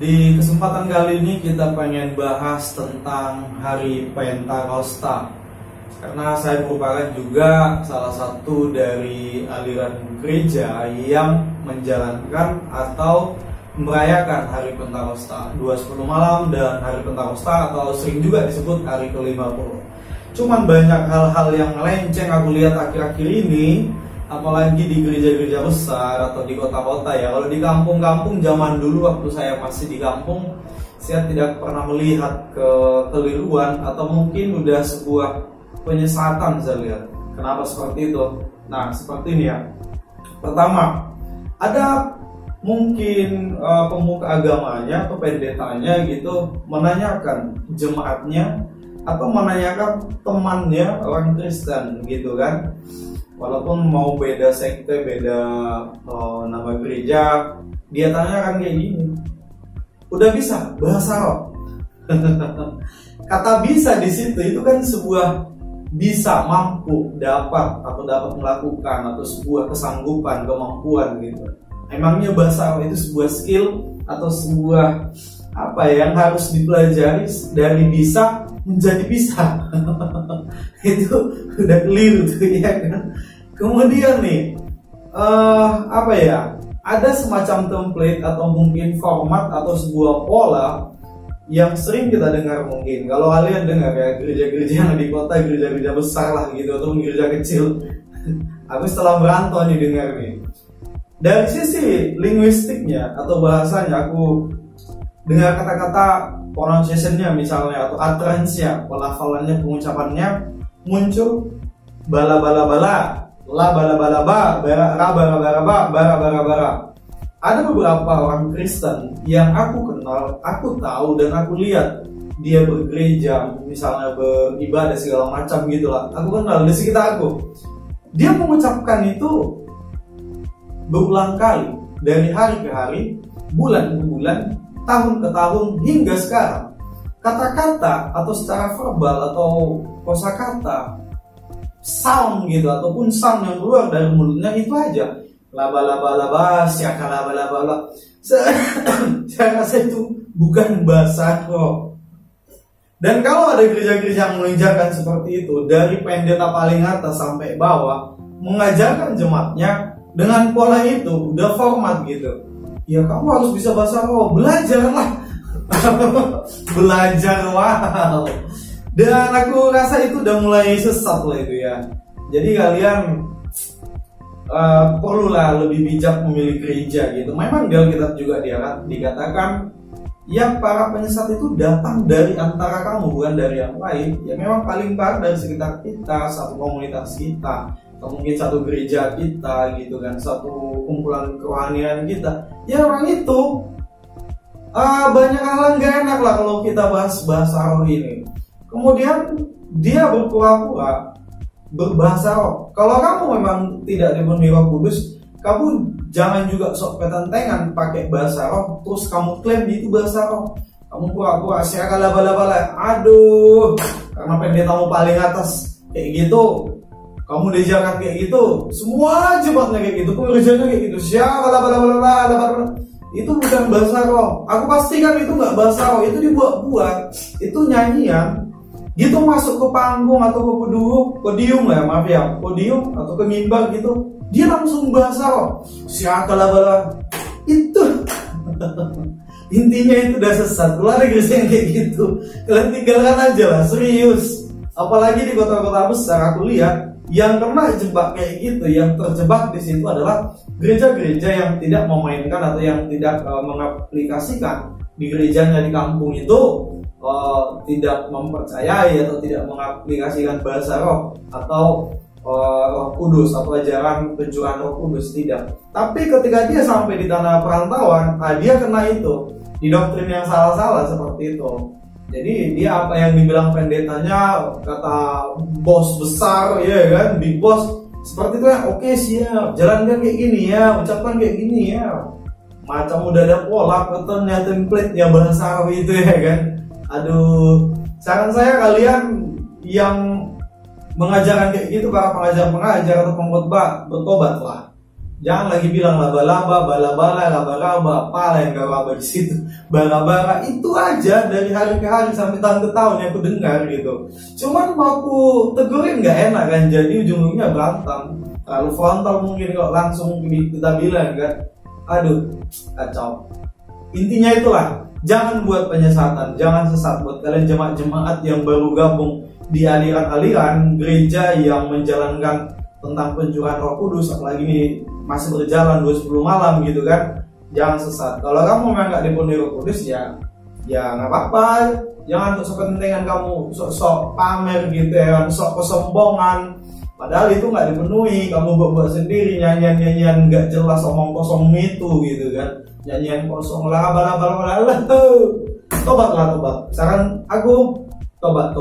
Di kesempatan kali ini kita pengen bahas tentang Hari Pentakosta. Karena saya merupakan juga salah satu dari aliran gereja yang menjalankan atau merayakan Hari Pentakosta 2:10 malam dan Hari Pentakosta atau sering juga disebut Hari ke-50. Cuman banyak hal-hal yang melenceng aku lihat akhir-akhir ini, apalagi di gereja-gereja besar atau di kota-kota ya. Kalau di kampung-kampung zaman dulu waktu saya masih di kampung, saya tidak pernah melihat kekeliruan atau mungkin udah sebuah penyesatan saya lihat. Kenapa seperti itu? Nah, seperti ini ya. Pertama, ada mungkin pemuka agamanya atau pendetanya gitu menanyakan jemaatnya atau menanyakan temannya orang Kristen gitu kan. Walaupun mau beda sekte, beda nama gereja, dia tanyakan kayak gini, udah bisa bahasa roh? Kata bisa di situ itu kan sebuah bisa, mampu, dapat atau dapat melakukan atau sebuah kesanggupan, kemampuan gitu. Emangnya bahasa roh itu sebuah skill atau sebuah apa ya, yang harus dipelajari dari bisa menjadi bisa? Itu udah keliru tuh ya kan. Kemudian nih apa ya, ada semacam template atau mungkin format atau sebuah pola yang sering kita dengar. Mungkin kalau kalian dengar ya, gereja-gereja yang di kota, gereja-gereja besar lah gitu atau gereja kecil. Aku setelah merantau nih dengar nih, dari sisi linguistiknya atau bahasanya, aku dengar kata-kata pronunciation-nya misalnya atau utterance-nya, pelafalannya, pengucapannya muncul bala bala bala, la bala bala ba, bara bara bara ba, bara bara bara. Ada beberapa orang Kristen yang aku kenal, aku tahu dan aku lihat dia bergereja, misalnya beribadah segala macam gitulah. Aku kenal di sekitar aku. Dia mengucapkan itu berulang kali dari hari ke hari, bulan ke bulan, tahun ke tahun hingga sekarang. Kata-kata atau secara verbal atau kosakata, sound gitu ataupun sound yang keluar dari mulutnya itu aja, laba laba laba, siaka laba laba laba. Saya rasa itu bukan bahasa roh. Dan kalau ada gereja-gereja yang mengajarkan seperti itu, dari pendeta paling atas sampai bawah, mengajarkan jemaatnya dengan pola itu, udah format gitu. Ya kamu harus bisa bahasa roh, belajarlah. Belajar, wow. Dan aku rasa itu udah mulai sesat lah itu ya. Jadi kalian perlulah lebih bijak memilih gereja gitu. Memang di Alkitab juga dikatakan ya, para penyesat itu datang dari antara kamu, bukan dari yang lain. Ya memang paling parah dari sekitar kita, satu komunitas kita, atau mungkin satu gereja kita gitu kan, satu kumpulan kerohanian kita. Ya orang itu banyak hal yang gak enak lah kalau kita bahas bahasa roh ini. Kemudian dia berpura-pura berbahasa roh. Kalau kamu memang tidak dipenuhi Roh Kudus, kamu jangan juga sok ketentengan pakai bahasa roh terus kamu klaim itu bahasa roh. Kamu pura-pura siaka laba-laba, aduh, karena pendetamu paling atas kayak gitu, kamu diajarkan kayak gitu, semua jemaatnya kayak gitu, pengerjanya kayak gitu, siaka laba-laba. Itu bukan bahasa roh. Aku pastikan itu nggak bahasa roh, itu dibuat-buat, itu nyanyian. Gitu masuk ke panggung atau ke podium lah, maaf ya, podium atau ke mimbar gitu, dia langsung bahasa roh, siaka laba-laba. Itu intinya itu udah sesat. Kalau ada gereja yang kayak gitu, kalian tinggalkan aja lah, serius. Apalagi di kota-kota besar, aku lihat yang kena jebak kayak gitu, yang terjebak di situ adalah gereja-gereja yang tidak memainkan atau yang tidak mengaplikasikan di gerejanya di kampung itu, tidak mempercayai atau tidak mengaplikasikan bahasa roh atau Roh Kudus atau ajaran pencurahan Roh Kudus, tidak. Tapi ketika dia sampai di tanah perantauan, dia kena itu di doktrin yang salah-salah seperti itu. Jadi dia apa yang dibilang pendetanya, kata bos besar ya kan, big boss seperti itu ya, oke siap, jalankan kayak gini ya, ucapkan kayak gini ya, macam udah ada pola, patternnya, template-nya bahasa roh itu ya kan. Aduh, saran saya kalian yang mengajarkan kayak gitu, para pengajar atau pengkhotbah, bertobatlah. Jangan lagi bilang laba-laba, bala-bala, laba-laba, apa yang gak laba di situ, bara-bara itu aja dari hari ke hari sampai tahun ke tahun yang aku dengar gitu. Cuman mau aku tegurin nggak enak kan, jadi ujung-ujungnya berantem. Kalau frontal mungkin kok langsung kita bilang kan, aduh kacau. Intinya itulah, jangan buat penyesatan, jangan sesat buat kalian jemaat-jemaat yang baru gabung di aliran-aliran gereja yang menjalankan tentang pencurahan Roh Kudus, apalagi ini masih berjalan 20 malam gitu kan. Jangan sesat. Kalau kamu memang nggak dipenuhi Roh Kudus ya nggak apa-apa. Jangan untuk kepentingan kamu sok pamer gitu ya, sok kesombongan. Padahal itu nggak dipenuhi. Kamu buat sendiri nyanyian nggak jelas, omong kosong itu gitu kan. Nyanyian kosong lah, bala. Tobat. Saran aku tobat.